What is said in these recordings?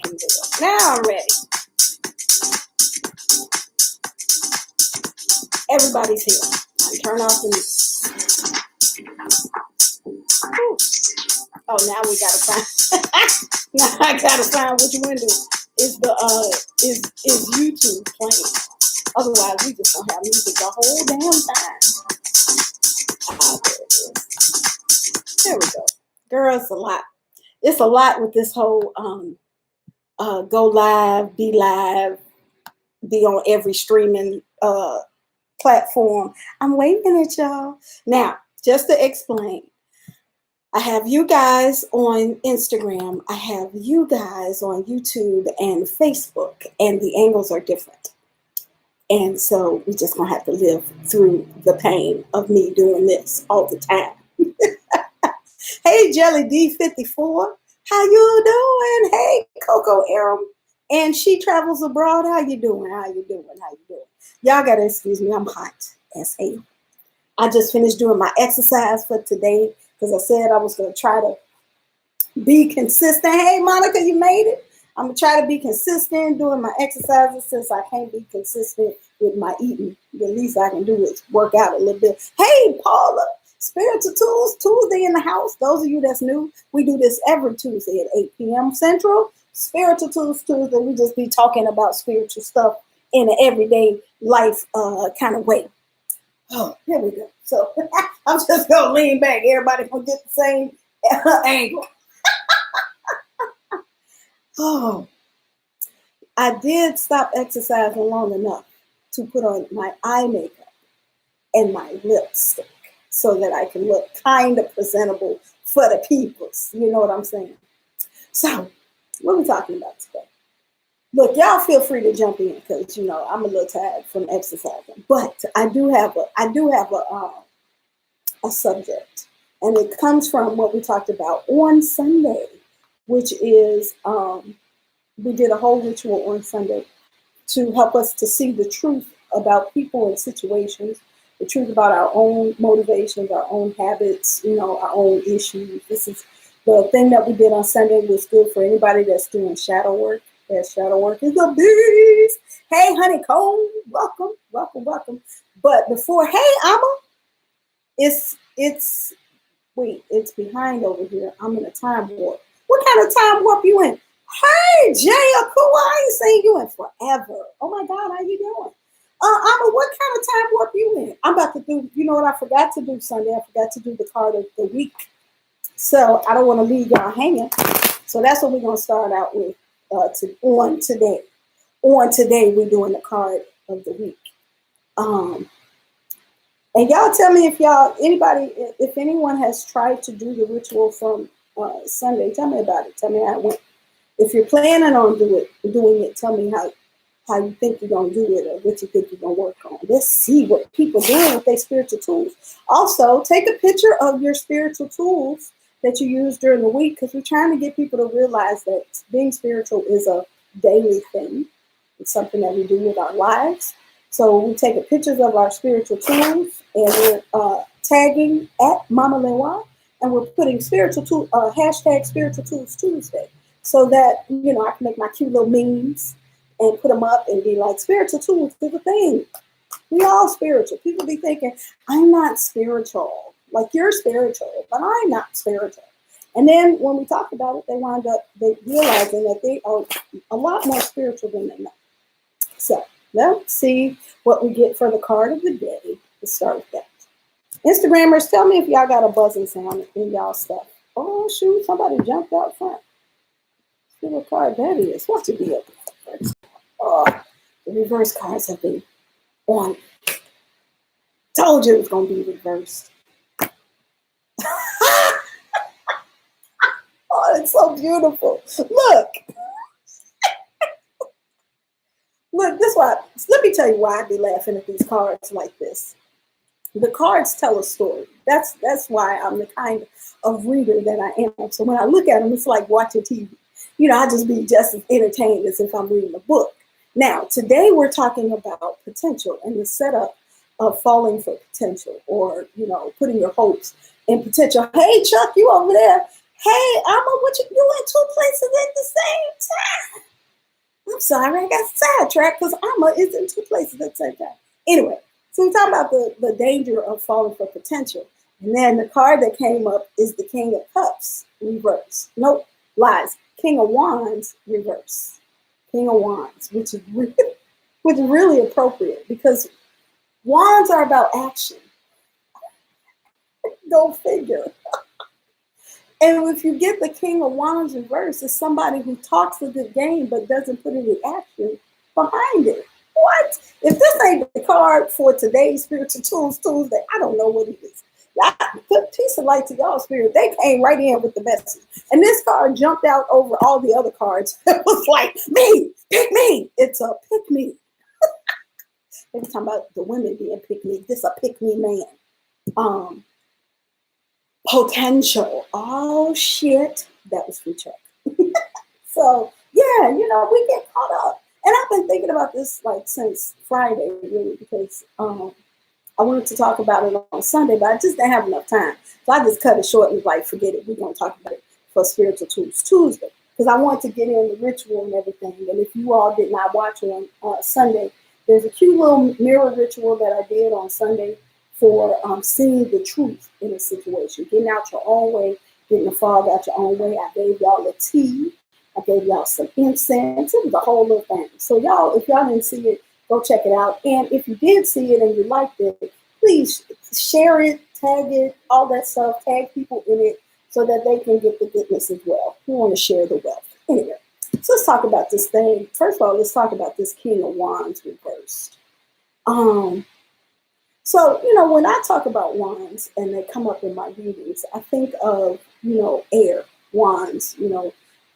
can do it. Now I'm ready. Everybody's here. Turn off the music. Oh, now we gotta find. Now I gotta find which window is the is YouTube playing. Otherwise, we just don't have music the whole damn time. Ah, there it is. There we go. Girl, it's a lot. It's a lot with this whole go live, be on every streaming platform. I'm waving at y'all. Now, just to explain, I have you guys on Instagram. I have you guys on YouTube and Facebook, and the angles are different. And so we're just going to have to live through the pain of me doing this all the time. Hey, Jelly D54. How you doing? Hey, Coco Aram. And She Travels Abroad. How you doing? How you doing? How you doing? Y'all got to excuse me. I'm hot as hell. I just finished doing my exercise for today because I said I was going to try to be consistent. Hey, Monica, you made it. I'm going to try to be consistent doing my exercises since I can't be consistent with my eating. The least I can do is work out a little bit. Hey, Paula, Spiritual Tools Tuesday in the house. Those of you that's new, we do this every Tuesday at 8 p.m. Central. Spiritual Tools Tuesday, we just be talking about spiritual stuff in an everyday life kind of way. Oh, here we go. So I'm just going to lean back. Everybody going to get the same angle. Oh, I did stop exercising long enough to put on my eye makeup and my lipstick so that I can look kind of presentable for the peoples. You know what I'm saying? So, what are we talking about today? Look, y'all feel free to jump in because you know I'm a little tired from exercising, but I do have a subject, and it comes from what we talked about on Sunday, which is we did a whole ritual on Sunday to help us to see the truth about people and situations, the truth about our own motivations, our own habits, you know, our own issues. This is the thing that we did on Sunday was good for anybody that's doing shadow work. That shadow work is a beast. Hey, Honeycomb, welcome, welcome, welcome. But before, hey, Amma, it's behind over here. I'm in a time warp. What kind of time warp you in? Hey, Jay Akua, I ain't seen you in forever. Oh my God, how you doing? Amma, what kind of time warp you in? I'm about to do, you know what I forgot to do Sunday? I forgot to do the card of the week. So I don't want to leave y'all hanging. So that's what we're going to start out with on today. On today, we're doing the card of the week. And y'all tell me if anyone has tried to do the ritual from Sunday. Tell me about it. Tell me how it went. If you're planning on doing it, tell me how you think you're going to do it or what you think you're going to work on. Let's see what people are doing with their spiritual tools. Also, take a picture of your spiritual tools that you use during the week because we're trying to get people to realize that being spiritual is a daily thing. It's something that we do with our lives. So we take pictures of our spiritual tools and we're tagging at Mama Lewa and we're putting hashtag Spiritual Tools Tuesday so that, you know, I can make my cute little memes and put them up and be like, spiritual tools is a thing. We all spiritual. People be thinking, I'm not spiritual. Like, you're spiritual, but I'm not spiritual. And then when we talk about it, they realizing that they are a lot more spiritual than they know. So let's see what we get for the card of the day to start with that. Instagrammers, tell me if y'all got a buzzing sound in y'all stuff. Oh, shoot, somebody jumped out front. See what card that is. What's it be up? Oh, the reverse cards have been on. Told you it was going to be reversed. Oh, it's so beautiful. Look. Look, let me tell you why I be laughing at these cards like this. The cards tell a story. That's why I'm the kind of reader that I am. So when I look at them, it's like watching TV. You know, I just be just as entertained as if I'm reading a book. Now, today we're talking about potential and the setup of falling for potential or, you know, putting your hopes in potential. Hey, Chuck, you over there. Hey, Amma, what you doing 2 places at the same time? sorry, I got sidetracked because Amma is in two places at the same time. Anyway, so we're talking about the danger of falling for potential. And then the card that came up is the King of Cups reverse. Nope, lies. King of Wands reverse. King of Wands, which is really appropriate because wands are about action. Go figure. And if you get the King of Wands reverse, it's somebody who talks a good game but doesn't put any action behind it. What? If this ain't the card for today's Spiritual Tools Tuesday, I don't know what it is. Put peace and light to y'all spirit. They came right in with the message. And this card jumped out over all the other cards. It was like, me, pick me. It's a pick me. They were talking about the women being pick me. This a pick me man. Potential. Oh shit. That was free Chuck. So yeah, we get caught up. And I've been thinking about this like since Friday, really, because I wanted to talk about it on Sunday, but I just didn't have enough time. So I just cut it short and was like, forget it. We're gonna talk about it for Spiritual Tools Tuesday. Because I want to get in the ritual and everything. And if you all did not watch it on Sunday, there's a cute little mirror ritual that I did on Sunday for seeing the truth in a situation, getting out your own way, getting the fog out your own way. I gave y'all a tea. I gave y'all some incense. It was a whole little thing. So y'all, if y'all didn't see it, go check it out. And if you did see it and you liked it, please share it, tag it, all that stuff, tag people in it so that they can get the goodness as well. We want to share the wealth. Anyway, so let's talk about this thing. First of all, let's talk about this King of Wands reversed. So, when I talk about wands and they come up in my readings, I think of, air wands,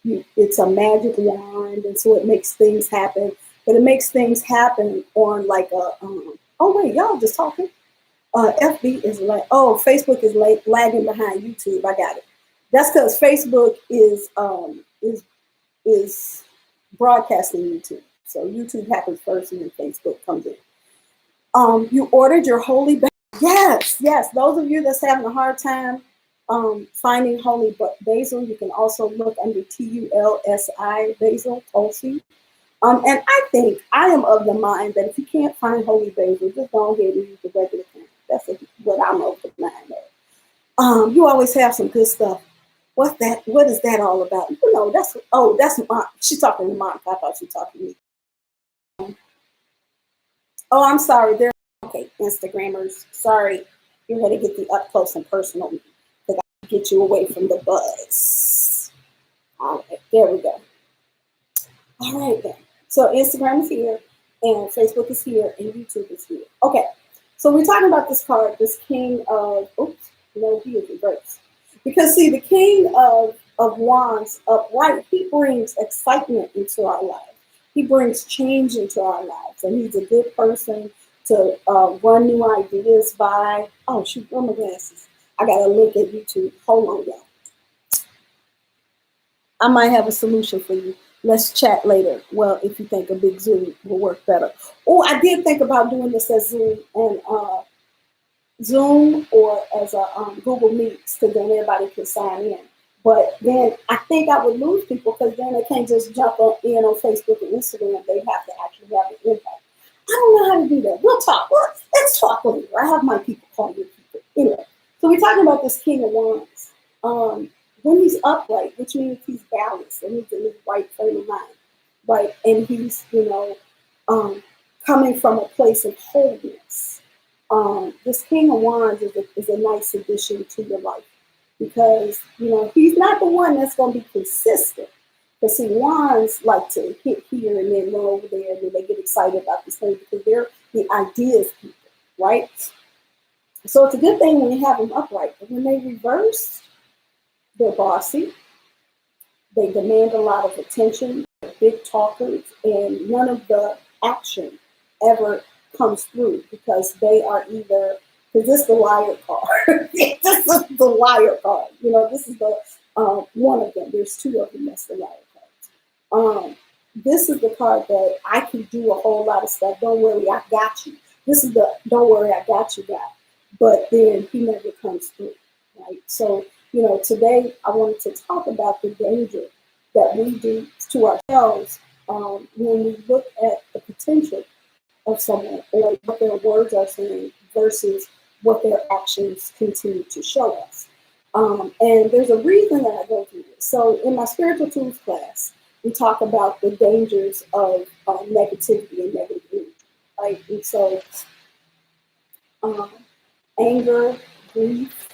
it's a magic wand. And so it makes things happen, but it makes things happen on like a, oh wait, y'all just talking. FB is like, oh, Facebook is lagging behind YouTube. I got it. That's because Facebook is broadcasting YouTube. So YouTube happens first and then Facebook comes in. You ordered your holy basil. Yes. Those of you that's having a hard time finding holy basil, you can also look under TULSI basil, Tulsi. And I think I am of the mind that if you can't find holy basil, just go ahead and use the regular thing. That's what I'm of the mind of. You always have some good stuff. What's that? What is that all about? That's Mom. She's talking to Mom. I thought she was talking to me. Oh, I'm sorry. Okay, Instagrammers. Sorry. You had to get the up close and personal because I get you away from the buzz. All right, there we go. All right then. So Instagram is here, and Facebook is here, and YouTube is here. Okay, so we're talking about this card, this King of. Oops, no, he is reversed. Because see, the King of Wands upright, he brings excitement into our lives. He brings change into our lives, and he's a good person to run new ideas by. Oh, shoot, where are my glasses? I got to look at YouTube. Hold on, y'all. I might have a solution for you. Let's chat later. Well, if you think a big Zoom will work better. Oh, I did think about doing this as Zoom and Zoom or as a Google Meets, because then everybody can sign in. But then I think I would lose people because then they can't just jump in on Facebook and Instagram. They have to actually have an impact. I don't know how to do that. We'll talk. Let's talk later. I have my people call your people. Anyway, so we're talking about this King of Wands. When he's upright, which means he's balanced and he's in his right frame of mind, right? And he's, coming from a place of wholeness. This King of Wands is a nice addition to your life. Because, he's not the one that's going to be consistent. Because, see, wands like to hit here and then go over there, and then they get excited about this thing because they're the ideas people, right? So it's a good thing when you have them upright. But when they reverse, they're bossy. They demand a lot of attention. They're big talkers, and none of the action ever comes through because they are either. Because this is the liar card. This is the liar card. This is the one of them. There's two of them. That's the liar card. This is the card that I can do a whole lot of stuff. Don't worry, I got you. This is the don't worry, I got you guy. But then he never comes through, right? So, today I wanted to talk about the danger that we do to ourselves when we look at the potential of someone or what their words are saying versus what their actions continue to show us. And there's a reason that I go through this. So in my spiritual tools class, we talk about the dangers of negativity and negative energy, right? And so um, anger, grief,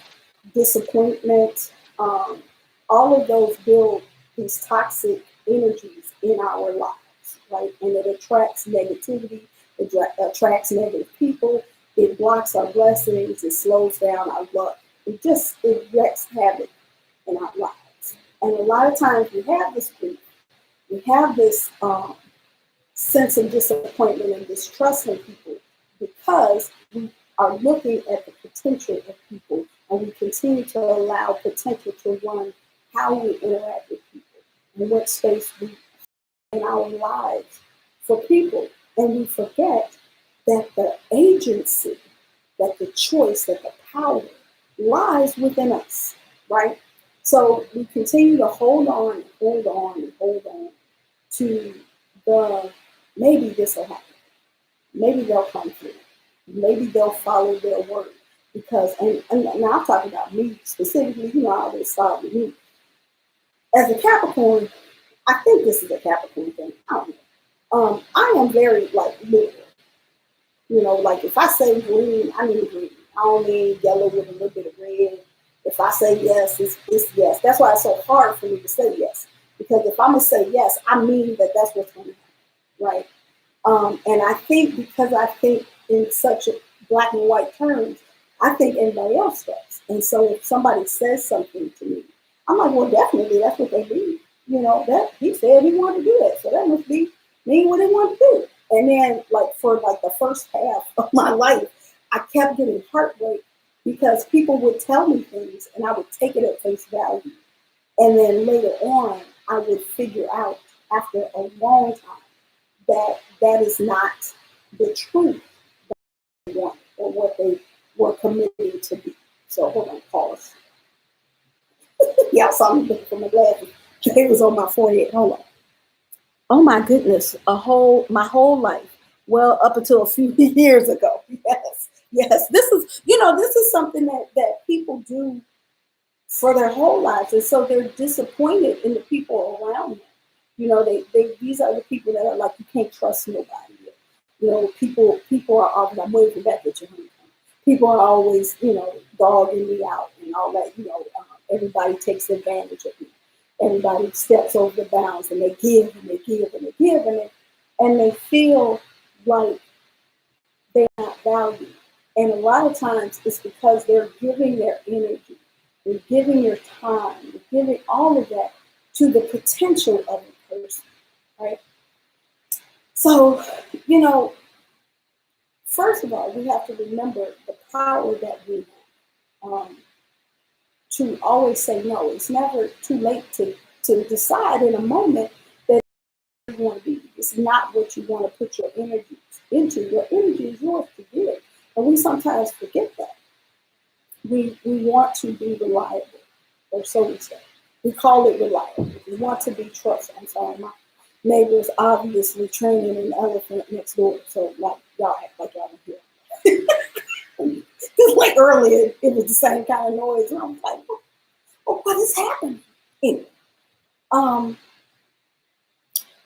disappointment, all of those build these toxic energies in our lives, right? And it attracts negativity, it attracts negative people, it blocks our blessings, it slows down our luck. It wreaks havoc in our lives. And a lot of times we have this grief, we have this sense of disappointment and distrust in people because we are looking at the potential of people and we continue to allow potential to run how we interact with people and what space we in our lives for people. And we forget that the agency, that the choice, that the power lies within us, right? So we continue to hold on and hold on and hold on to the maybe this will happen. Maybe they'll come through. Maybe they'll follow their word. Because, and now I'm talking about me specifically, I always start with me. As a Capricorn, I think this is a Capricorn thing. I don't know. I am very literal. Like if I say green, I mean green. I don't mean yellow with a little bit of red. If I say yes, it's yes. That's why it's so hard for me to say yes. Because if I'm going to say yes, I mean that that's what's going to happen, right? And I think because I think in such black and white terms, I think everybody else does. And so if somebody says something to me, I'm like, well, definitely that's what they mean. That he said he wanted to do that. So that must be mean what he wanted to do. And then for the first half of my life, I kept getting heartbreak because people would tell me things and I would take it at face value. And then later on, I would figure out after a long time that that is not the truth that they want or what they were committing to be. So hold on, pause. Yeah, I saw me looking for my glasses. They was on my forehead. Hold on. Oh my goodness, my whole life. Well, up until a few years ago. Yes. This is something that people do for their whole lives. And so they're disappointed in the people around them. These are the people that are like, you can't trust nobody. People are always, I'm waiting for that picture. People are always, dogging me out and all that. Everybody takes advantage of me. Everybody steps over the bounds and they give and they give and they give and they feel like they're not valued. And a lot of times it's because they're giving their energy, they're giving their time, they're giving all of that to the potential of a person, right? So, first of all, we have to remember the power that we have to always say no. It's never too late to decide in a moment that you want to be. It's not what you want to put your energy into. Your energy is yours to give. And we sometimes forget that. We want to be reliable, or so we say. We call it reliable. We want to be trusted. I'm sorry, my neighbor is obviously training an elephant next door, so y'all act like y'all don't hear. Because earlier, it was the same kind of noise, and I was like, oh, what is happening? Anyway,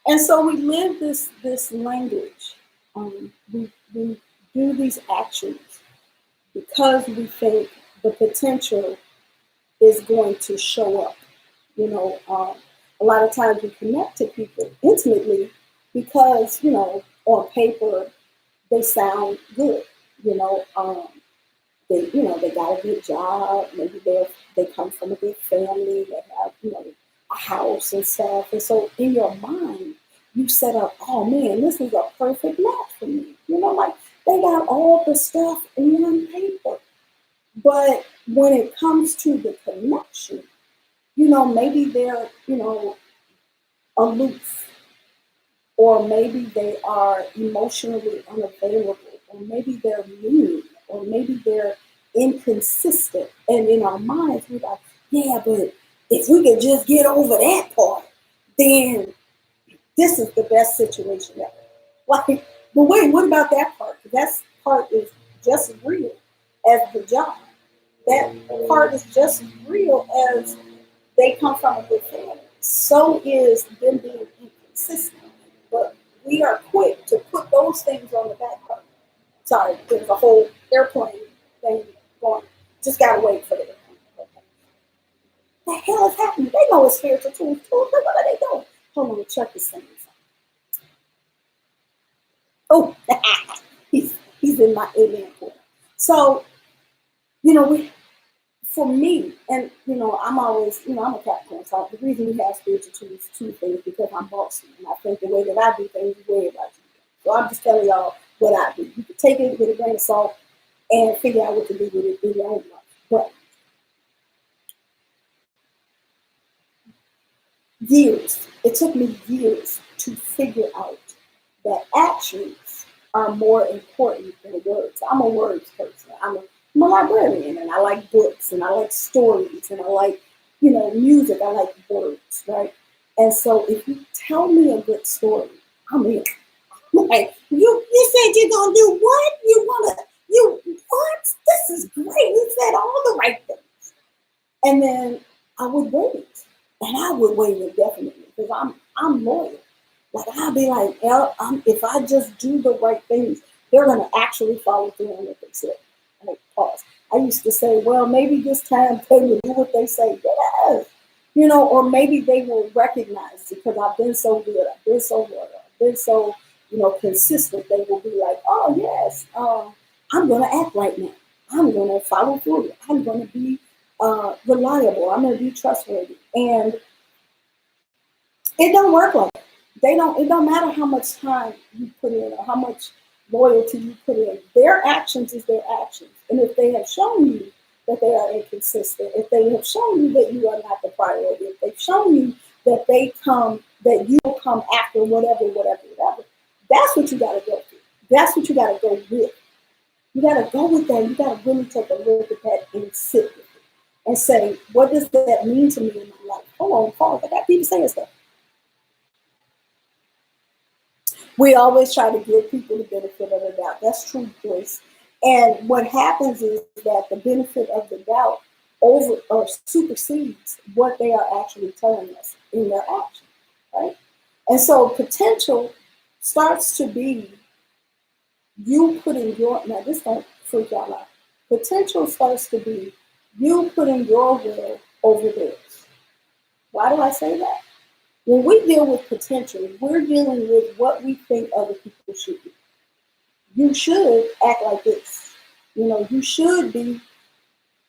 and so we live this language. We do these actions because we think the potential is going to show up. A lot of times we connect to people intimately because, on paper, they sound good. They got a good job. Maybe they come from a good family. They have, a house and stuff. And so in your mind, you set up, oh man, this is a perfect match for me. They got all the stuff on paper. But when it comes to the connection, maybe they're, aloof, or maybe they are emotionally unavailable, or maybe they're mean, or maybe they're inconsistent. And in our minds, we're like, yeah, but if we could just get over that part, then this is the best situation ever. Like, but wait, what about that part? That part is just as real as the job. That part is just as real as they come from a good family. So is them being inconsistent. But we are quick to put those things on the back burner. Sorry, there's a whole airplane thing going. Just gotta wait for the airplane. Okay. The hell is happening? They know it's spiritual tools. What are they doing? Hold on, check this thing. Oh, he's in my alien corner. So, we for me, and I'm always, I'm a Capricorn, so the reason we have spiritual tools, two things, because I'm bossy, and I think the way that I do things is way about you. So I'm just telling y'all what I do. You can take it with a grain of salt and figure out what to do with it in your own life. But it took me years to figure out that actions are more important than words. I'm a words person. I'm a librarian, and I like books, and I like stories, and I like, music. I like words, right? And so if you tell me a good story, I'm in. Like, you said you're gonna do what? You what? This is great. You said all the right things. And then I would wait. And I would wait indefinitely because I'm loyal. Like, I'll be like, if I just do the right things, they're gonna actually follow through on what they said. Like, pause. I used to say, well, maybe this time they will do what they say. Yes. Or maybe they will recognize it because I've been so good, I've been so loyal, I've been so, consistent. They will be like, oh yes, I'm gonna act right now. I'm gonna follow through. I'm gonna be reliable. I'm gonna be trustworthy. And it don't work like that. It don't matter how much time you put in or how much loyalty you put in. Their actions is their actions. And if they have shown you that they are inconsistent, if they have shown you that you are not the priority, if they've shown you that you will come after whatever, that's what you gotta go through. That's what you gotta go with. You gotta go with that. You gotta really take a look at that and sit with it and say, what does that mean to me in my life? Hold on, pause. I got people saying stuff. We always try to give people the benefit of the doubt. That's true, Joyce. And what happens is that the benefit of the doubt over or supersedes what they are actually telling us in their action, right? And so potential starts to be you putting your, now this don't freak y'all out. Potential starts to be you putting your will over theirs. Why do I say that? When we deal with potential, we're dealing with what we think other people should do. You should act like this. You should be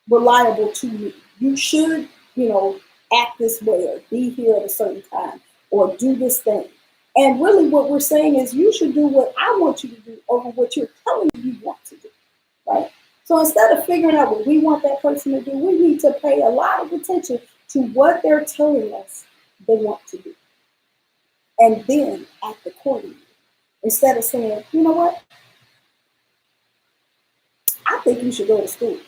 reliable to me. You should, act this way or be here at a certain time or do this thing. And really what we're saying is you should do what I want you to do over what you're telling me you want to do, right? So instead of figuring out what we want that person to do, we need to pay a lot of attention to what they're telling us they want to do. And then act accordingly. Instead of saying, you know what? I think you should go to school.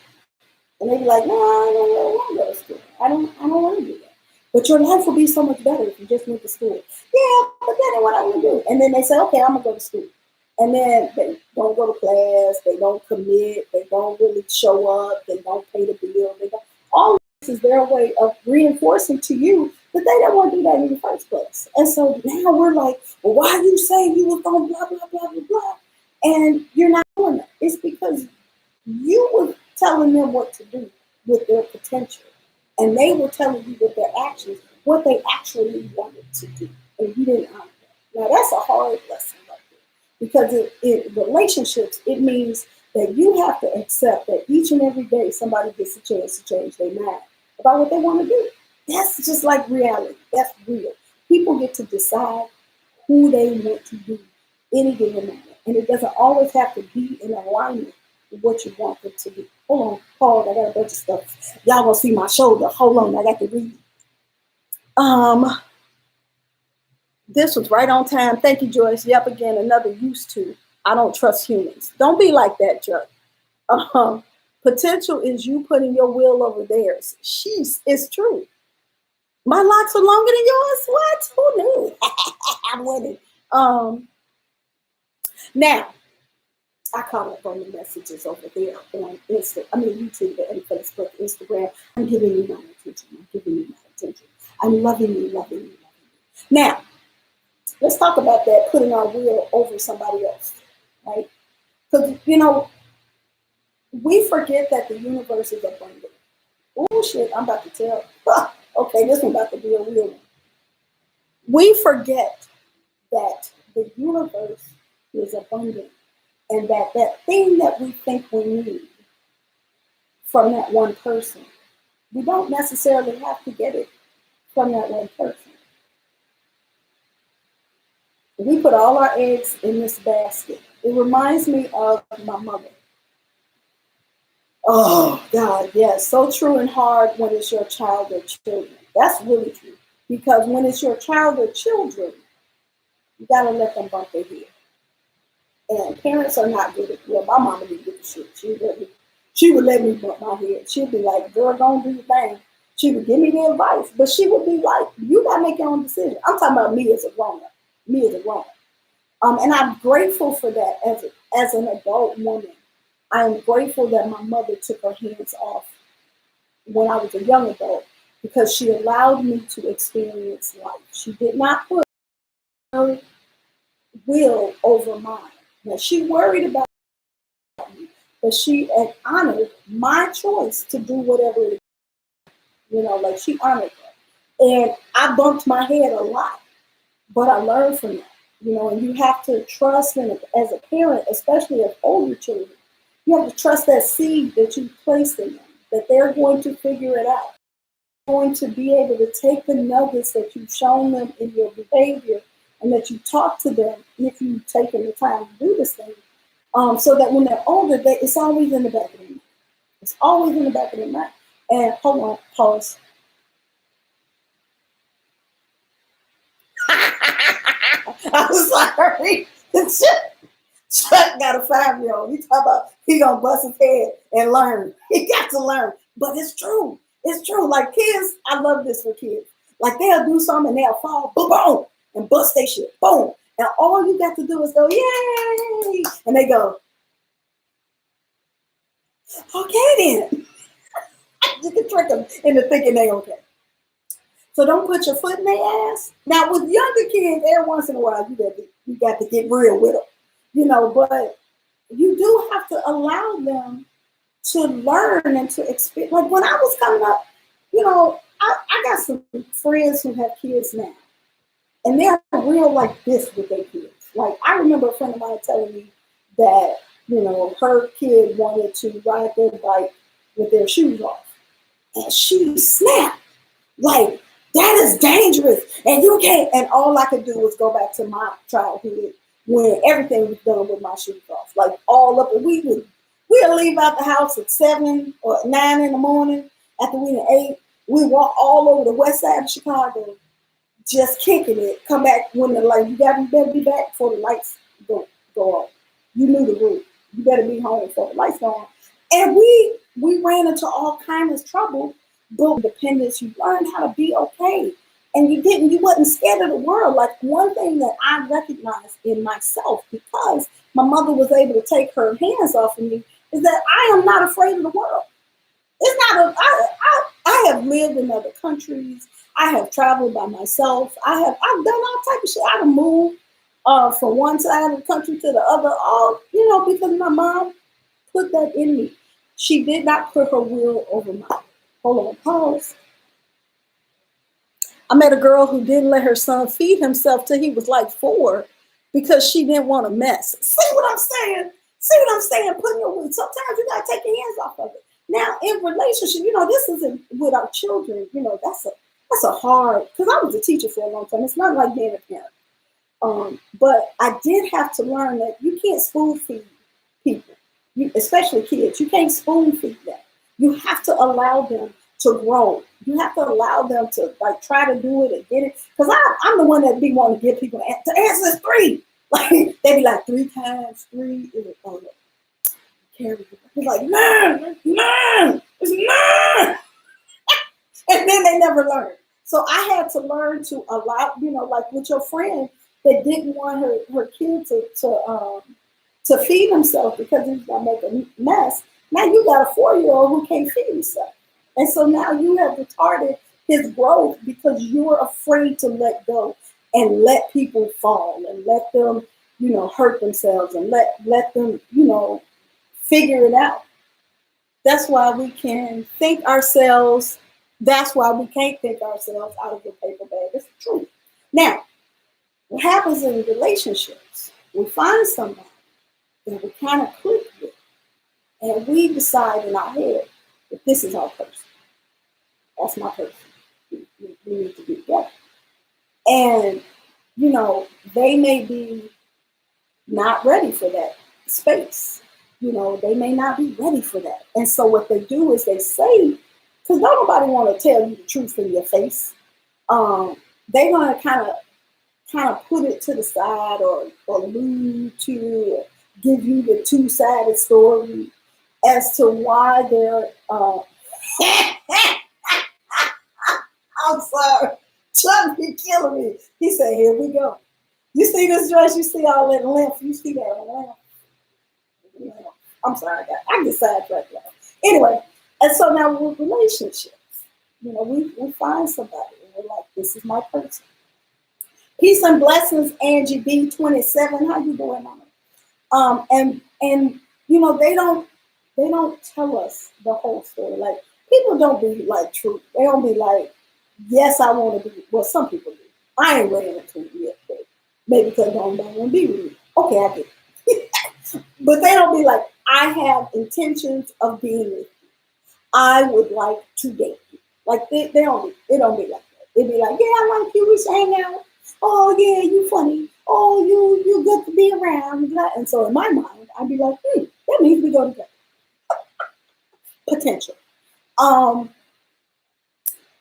And they be like, no, I don't really want to go to school. I don't want to do that. But your life will be so much better if you just went to school. Yeah, but that ain't what I want to do. And then they say, okay, I'm gonna go to school. And then they don't go to class, they don't commit, they don't really show up, they don't pay the bill, they don't all this is their way of reinforcing to you that they don't want to do that in the first place. And so now we're like, well, why you say you were gonna blah blah blah blah blah and you're not doing that? It's because you were telling them what to do with their potential. And they were telling you with their actions what they actually wanted to do. And you didn't honor that. Now that's a hard lesson right there. Because in relationships, it means that you have to accept that each and every day somebody gets a chance to change their mind about what they want to do. That's just like reality. That's real. People get to decide who they want to be any given moment. And it doesn't always have to be in alignment with what you want them to be. Hold on, pause. I got a bunch of stuff. Y'all gonna see my shoulder. Hold on, I got to read. This was right on time. Thank you, Joyce. Yep, again, another used to. I don't trust humans. Don't be like that, Joe. Potential is you putting your will over theirs. It's true. My locks are longer than yours. What? Who knew? I'm winning. Now I caught up on the messages over there on YouTube and Facebook, Instagram. I'm giving you my attention. I'm giving you my attention. I'm loving you, loving you, loving you. Now, let's talk about that putting our will over somebody else, right? Because, we forget that the universe is abundant. Oh, shit, I'm about to tell. Okay, this one about to be a real one. We forget that the universe is abundant and that that thing that we think we need from that one person, we don't necessarily have to get it from that one person. We put all our eggs in this basket. It reminds me of my mother. Oh, God, yes. So true and hard when it's your child or children. That's really true. Because when it's your child or children, you got to let them bump their head. And parents are not good at it. Well, my mama didn't get the shit. She would let me bump my head. She'd be like, girl, don't do your thing. She would give me the advice, but she would be like, you got to make your own decision. I'm talking about me as a grown-up. Me as a grown-up. And I'm grateful for that as an adult woman. I am grateful that my mother took her hands off when I was a young adult because she allowed me to experience life. She did not put her will over mine. Now, she worried about me, but she had honored my choice to do whatever it is. Like she honored that. And I bumped my head a lot, but I learned from that. And you have to trust, and as a parent, especially of older children, you have to trust that seed that you placed in them, that they're going to figure it out. They're going to be able to take the nuggets that you've shown them in your behavior and that you talk to them if you've taken the time to do this thing, so that when they're older, it's always in the back of their mind. It's always in the back of their mind. And hold on, pause. I was sorry. Chuck got a 5-year-old. He talk about he gonna bust his head and learn. He got to learn. But it's true. It's true. Like kids, I love this for kids. Like they'll do something and they'll fall, boom, boom, and bust their shit, boom. And all you got to do is go, yay! And they go, okay then. You can trick them into thinking they okay. So don't put your foot in their ass. Now with younger kids, every once in a while you got to get real with them, But you do have to allow them to learn and to experience. Like when I was coming up, I got some friends who have kids now, and they're real like this with their kids. Like I remember a friend of mine telling me that her kid wanted to ride their bike with their shoes off, and she snapped like that is dangerous, and you can't. And all I could do was go back to my childhood when everything was done with my shoes off, like all up. And we'd leave out the house at 7 or 9 in the morning. After we were 8, we walk all over the west side of Chicago, just kicking it. Come back when you better be back before the lights go off. You knew the route. You better be home before the lights go on. And we ran into all kinds of trouble. But independence, you learned how to be okay. And you wasn't scared of the world. Like one thing that I recognized in myself, because my mother was able to take her hands off of me, is that I am not afraid of the world. It's not I have lived in other countries. I have traveled by myself. I've done all type of shit. I've moved from one side of the country to the other, all because my mom put that in me. She did not put her will over mine. Hold on, pause. I met a girl who didn't let her son feed himself till he was like 4 because she didn't want to mess. See what I'm saying? Putting your will. Sometimes you gotta take your hands off of it. Now in relationship, this isn't with our children. That's a hard, because I was a teacher for a long time. It's not like being a parent. But I did have to learn that you can't spoon feed people, especially kids. You can't spoon feed them. You have to allow them to grow. You have to allow them to try to do it and get it. Because I'm the one that be wanting to get people to answer is 3. Like they be like 3 times 3 is it? Oh, carry. He's like, man, it's man. And then they never learn. So I had to learn to allow, like with your friend that didn't want her kid to feed himself because he was gonna make a mess. Now you got a 4-year-old who can't feed himself. And so now you have retarded his growth because you're afraid to let go and let people fall and let them, hurt themselves and let them, figure it out. That's why we can think ourselves, that's why we can't think ourselves out of the paper bag. It's the truth. Now, what happens in relationships, we find somebody that we kind of click with, and we decide in our head that this is our person. That's my person. We need to be together. And, they may be not ready for that space. They may not be ready for that. And so what they do is they say, because nobody want to tell you the truth in your face. They're going to kind of put it to the side or allude to, or give you the two-sided story as to why they're I'm sorry. Chuck be killing me. He said, here we go. You see this dress, you see all that length, you see that length. I'm sorry, I get sidetracked. Anyway, and so now with relationships, we find somebody and we're like, this is my person. Peace and blessings, Angie B27. How you doing, Mama? And they don't tell us the whole story. Like, people don't be like truth. They don't be like, yes, I want to be. Well, some people do. I ain't ready to it yet, but maybe because I don't want to be with me. Okay, I get it. But they don't be like, I have intentions of being with you. I would like to date you. Like it don't be like that. It be like, yeah, I like you, we should hang out. Oh yeah, you funny. Oh, you good to be around. And so in my mind, I'd be like, that means we go together. Potential.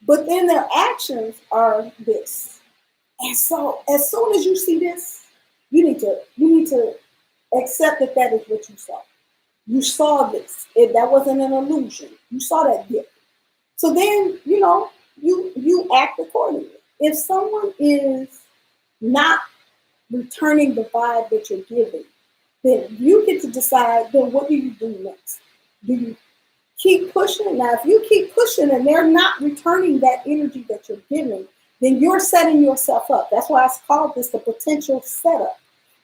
But then their actions are this. And so as soon as you see this, you need to accept that is what you saw. You saw this. That wasn't an illusion. You saw that gift. So then, you act accordingly. If someone is not returning the vibe that you're giving, then you get to decide, then what do you do next? Do you keep pushing? Now, if you keep pushing and they're not returning that energy that you're giving, then you're setting yourself up. That's why I called this the potential setup,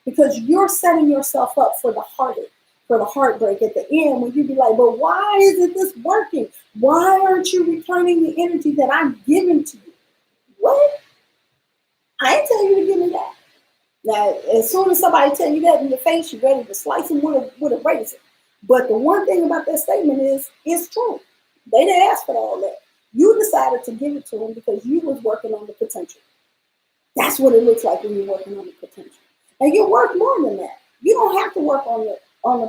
because you're setting yourself up for the heartache, for the heartbreak at the end, when you be like, but why isn't this working? Why aren't you returning the energy that I'm giving to you? What? I ain't telling you to give me that. Now, as soon as somebody tell you that in your face, you're ready to slice them with a razor. But the one thing about that statement is, it's true. They didn't ask for all that. You decided to give it to them because you was working on the potential. That's what it looks like when you're working on the potential. And you work more than that. You don't have to work on the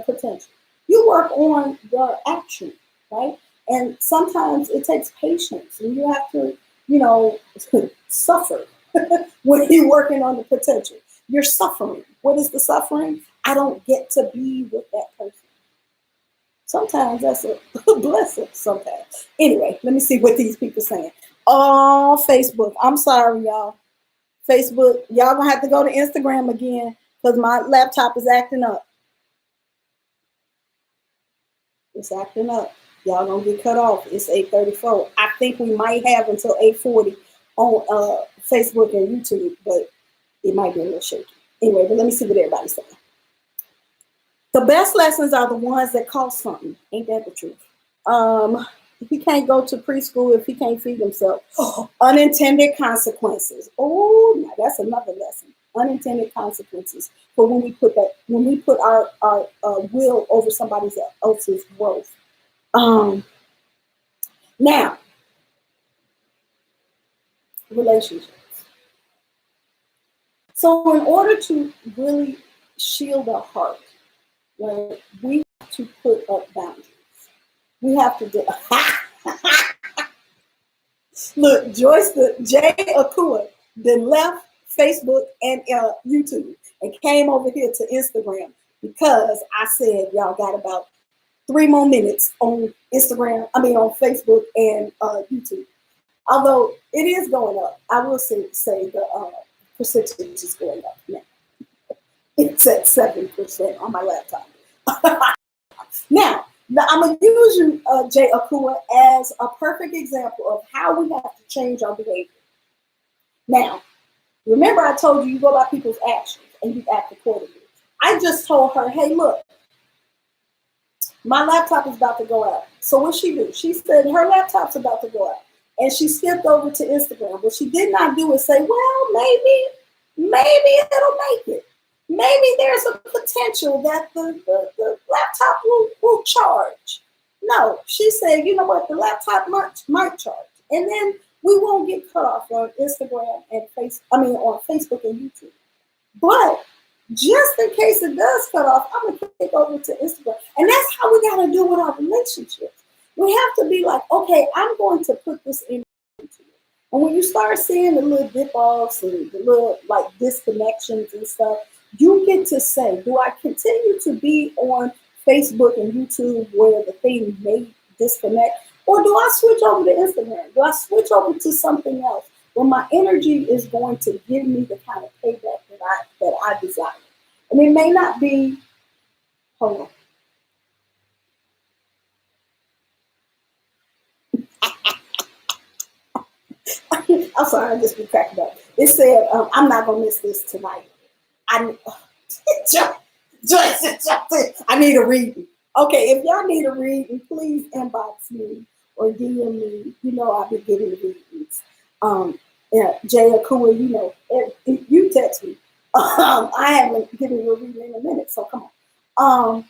potential. You work on the action, right? And sometimes it takes patience, and you have to, suffer when you're working on the potential. You're suffering. What is the suffering? I don't get to be with that person. Sometimes that's a blessing. Sometimes. Anyway, let me see what these people are saying. Oh, Facebook. I'm sorry, y'all. Facebook, y'all gonna have to go to Instagram again because my laptop is acting up. It's acting up. Y'all gonna get cut off. It's 8:34. I think we might have until 8:40 on Facebook and YouTube, but it might be a little shaky. Anyway, but let me see what everybody's saying. The best lessons are the ones that cost something. Ain't that the truth? If he can't go to preschool, if he can't feed himself, unintended consequences. Oh, now that's another lesson. Unintended consequences for when we put our will over somebody else's growth. Now, relationships. So in order to really shield our heart, right, we have to put up boundaries. We have to do. Look, Joyce, Jay Akua, then left Facebook and YouTube and came over here to Instagram because I said y'all got about 3 more minutes on Instagram. I mean on Facebook and YouTube. Although it is going up, I will say the percentage is going up now. It's at 7% on my laptop. Now, I'm going to use you, Jay Akua, as a perfect example of how we have to change our behavior. Now, remember I told you go by people's actions and you act accordingly. I just told her, hey, look, my laptop is about to go out. So what she do? She said her laptop's about to go out. And she skipped over to Instagram. What she did not do is say, well, maybe it'll make it. Maybe there's a potential that the laptop will charge. No, she said, you know what, the laptop might charge. And then we won't get cut off on Instagram and on Facebook and YouTube. But just in case it does cut off, I'm gonna kick over to Instagram. And that's how we gotta do with our relationships. We have to be like, okay, I'm going to put this into it. And when you start seeing the little dip offs and the little like disconnections and stuff, you get to say, do I continue to be on Facebook and YouTube where the thing may disconnect? Or do I switch over to Instagram? Do I switch over to something else where my energy is going to give me the kind of payback that I desire? And it may not be, hold on. I'm sorry, I just be cracking up. It said, I'm not gonna miss this tonight. I need a reading. Okay, if y'all need a reading, please inbox me or DM me. You know I'll be giving readings. Jay Akua, you know, if you text me. I haven't given you a reading in a minute, so come on.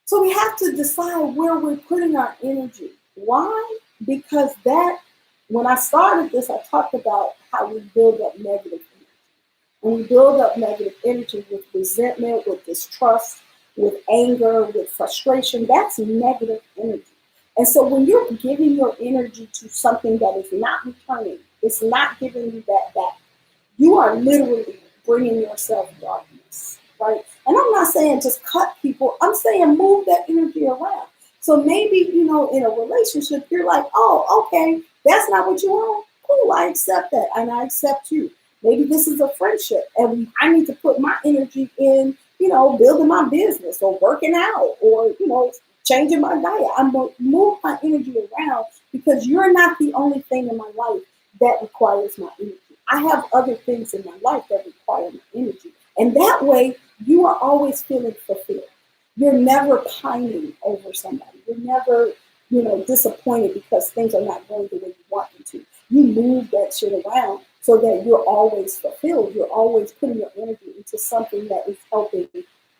So we have to decide where we're putting our energy. Why? Because when I started this, I talked about how we build up negative energy. And we build up negative energy with resentment, with distrust, with anger, with frustration. That's negative energy. And so when you're giving your energy to something that is not returning, it's not giving you that back, you are literally bringing yourself darkness, right? And I'm not saying just cut people. I'm saying move that energy around. So maybe, you know, in a relationship, you're like, oh, okay, that's not what you want. Cool, I accept that, and I accept you. Maybe this is a friendship, and I need to put my energy in, you know, building my business or working out or, you know, changing my diet. I'm going to move my energy around because you're not the only thing in my life that requires my energy. I have other things in my life that require my energy. And that way, you are always feeling fulfilled. You're never pining over somebody. You're never, you know, disappointed because things are not going the way you want them to. You move that shit around so that you're always fulfilled. You're always putting your energy into something that is helping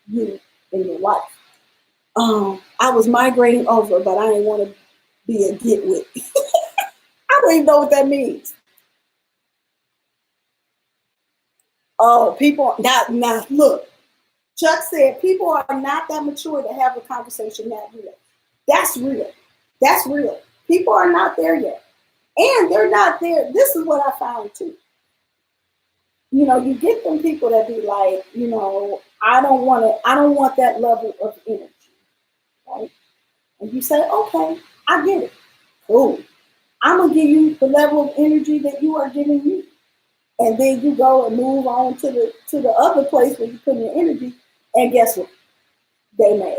you in your life. I was migrating over, but I didn't want to be a get with. I don't even know what that means. Oh, people, now look, Chuck said people are not that mature to have a conversation that real. That's real. That's real. People are not there yet. And they're not there. This is what I found too. You know, you get them people that be like, you know, I don't want that level of energy. Right? And you say, okay, I get it. Cool. I'm gonna give you the level of energy that you are giving me. And then you go and move on to the other place where you put your energy, and guess what? They mad.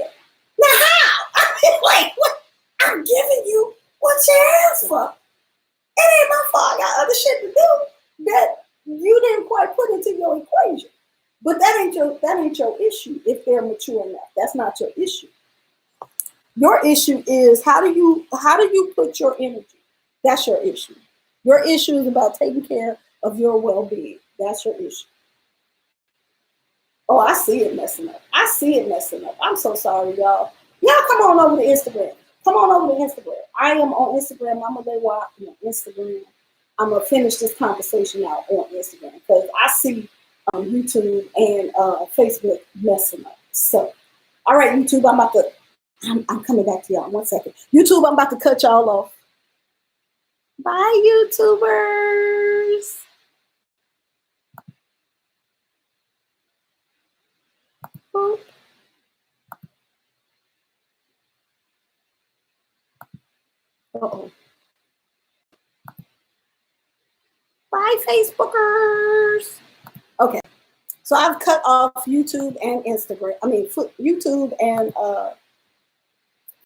Now how? I mean, like, what? I'm giving you what you asked for. It ain't my fault. I got other shit to do that you didn't quite put into your equation. But that ain't your issue if they're mature enough. That's not your issue. Your issue is how do you put your energy? That's your issue. Your issue is about taking care of your well-being. That's your issue. Oh, I see it messing up. I see it messing up. I'm so sorry, y'all. Y'all come on over to Instagram. Come on over to Instagram. I am on Instagram. I'm gonna on Instagram. I'm gonna finish this conversation out on Instagram because I see YouTube and Facebook messing up. So, all right, YouTube, I'm coming back to y'all in 1 second. YouTube, I'm about to cut y'all off. Bye, YouTubers. Boop. Uh-oh. Facebookers. Okay, so I've cut off YouTube and Instagram. I mean, YouTube and